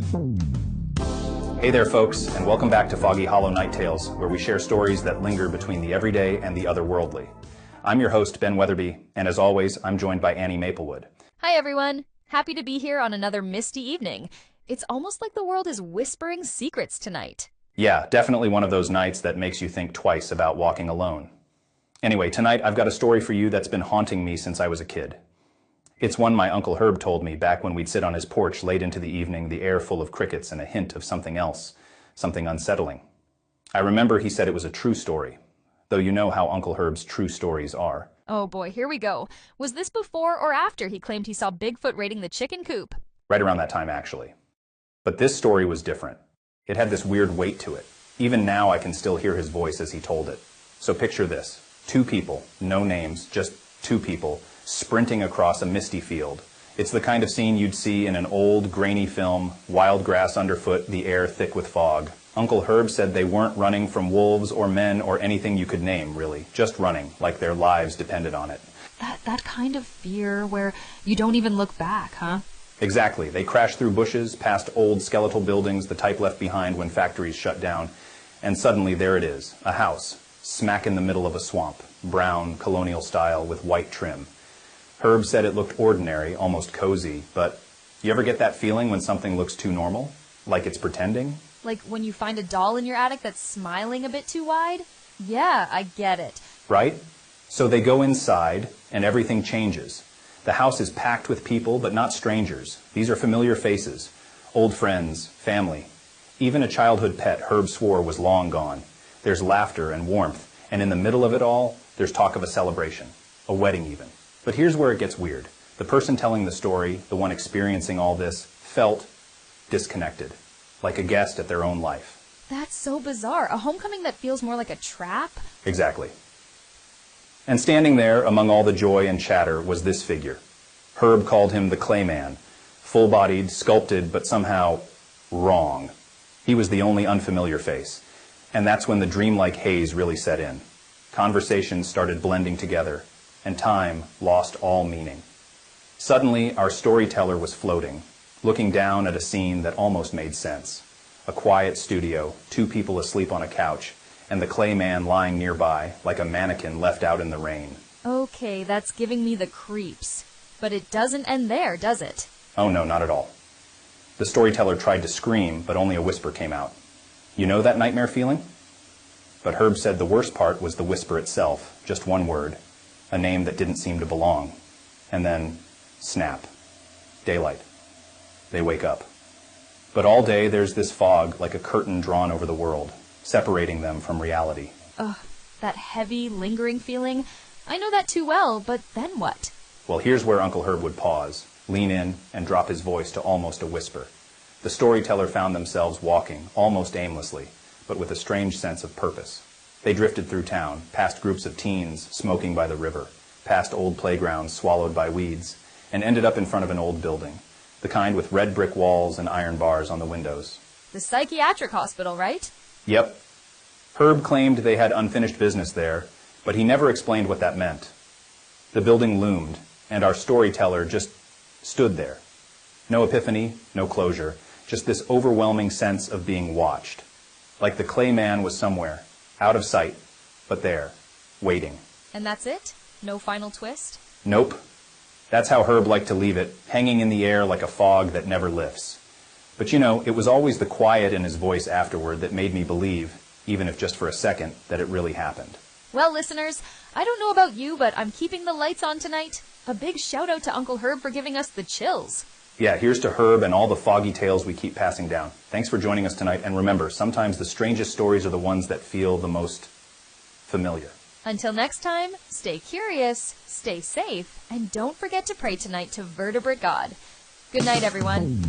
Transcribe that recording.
Hey there, folks, and welcome back to Foggy Hollow Night Tales, where we share stories that linger between the everyday and the otherworldly. I'm your host, Ben Weatherby, and as always, I'm joined by Annie Maplewood. Hi, everyone. Happy to be here on another misty evening. It's almost like the world is whispering secrets tonight. Yeah, definitely one of those nights that makes you think twice about walking alone. Anyway, tonight I've got a story for you that's been haunting me since I was a kid. It's one my Uncle Herb told me back when we'd sit on his porch late into the evening, the air full of crickets and a hint of something else, something unsettling. I remember he said it was a true story, though you know how Uncle Herb's true stories are. Oh boy, here we go. Was this before or after he claimed he saw Bigfoot raiding the chicken coop? Right around that time, actually. But this story was different. It had this weird weight to it. Even now I can still hear his voice as he told it. So picture this. Two people, no names, just two people, sprinting across a misty field. It's the kind of scene you'd see in an old, grainy film, wild grass underfoot, the air thick with fog. Uncle Herb said they weren't running from wolves or men or anything you could name, really. Just running, like their lives depended on it. That kind of fear where you don't even look back, huh? Exactly. They crashed through bushes, past old skeletal buildings, the type left behind when factories shut down, and suddenly there it is, a house, smack in the middle of a swamp, brown, colonial style with white trim. Herb said it looked ordinary, almost cozy, but you ever get that feeling when something looks too normal? Like it's pretending? Like when you find a doll in your attic that's smiling a bit too wide? Yeah, I get it. Right? So they go inside, and everything changes. The house is packed with people, but not strangers. These are familiar faces, old friends, family. Even a childhood pet Herb swore was long gone. There's laughter and warmth, and in the middle of it all, there's talk of a celebration, a wedding even. But here's where it gets weird. The person telling the story, the one experiencing all this, felt disconnected, like a guest at their own life. That's so bizarre. A homecoming that feels more like a trap? Exactly. And standing there among all the joy and chatter was this figure. Herb called him the Clayman, full-bodied, sculpted, but somehow wrong. He was the only unfamiliar face. And that's when the dreamlike haze really set in. Conversations started blending together, and time lost all meaning. Suddenly, our storyteller was floating, looking down at a scene that almost made sense. A quiet studio, two people asleep on a couch, and the clay man lying nearby, like a mannequin left out in the rain. Okay, that's giving me the creeps. But it doesn't end there, does it? Oh no, not at all. The storyteller tried to scream, but only a whisper came out. You know that nightmare feeling? But Herb said the worst part was the whisper itself, just one word, a name that didn't seem to belong. And then, snap. Daylight. They wake up. But all day there's this fog like a curtain drawn over the world, separating them from reality. Ugh, that heavy, lingering feeling. I know that too well, but then what? Well, here's where Uncle Herb would pause, lean in, and drop his voice to almost a whisper. The storyteller found themselves walking, almost aimlessly, but with a strange sense of purpose. They drifted through town, past groups of teens smoking by the river, past old playgrounds swallowed by weeds, and ended up in front of an old building, the kind with red brick walls and iron bars on the windows. The psychiatric hospital, right? Yep. Herb claimed they had unfinished business there, but he never explained what that meant. The building loomed, and our storyteller just stood there. No epiphany, no closure, just this overwhelming sense of being watched. Like the clay man was somewhere, out of sight, but there, waiting. And that's it? No final twist? Nope. That's how Herb liked to leave it, hanging in the air like a fog that never lifts. But you know, it was always the quiet in his voice afterward that made me believe, even if just for a second, that it really happened. Well, listeners, I don't know about you, but I'm keeping the lights on tonight. A big shout out to Uncle Herb for giving us the chills. Yeah, here's to Herb and all the foggy tales we keep passing down. Thanks for joining us tonight, and remember, sometimes the strangest stories are the ones that feel the most familiar. Until next time, stay curious, stay safe, and don't forget to pray tonight to Vertebrate God. Good night, everyone.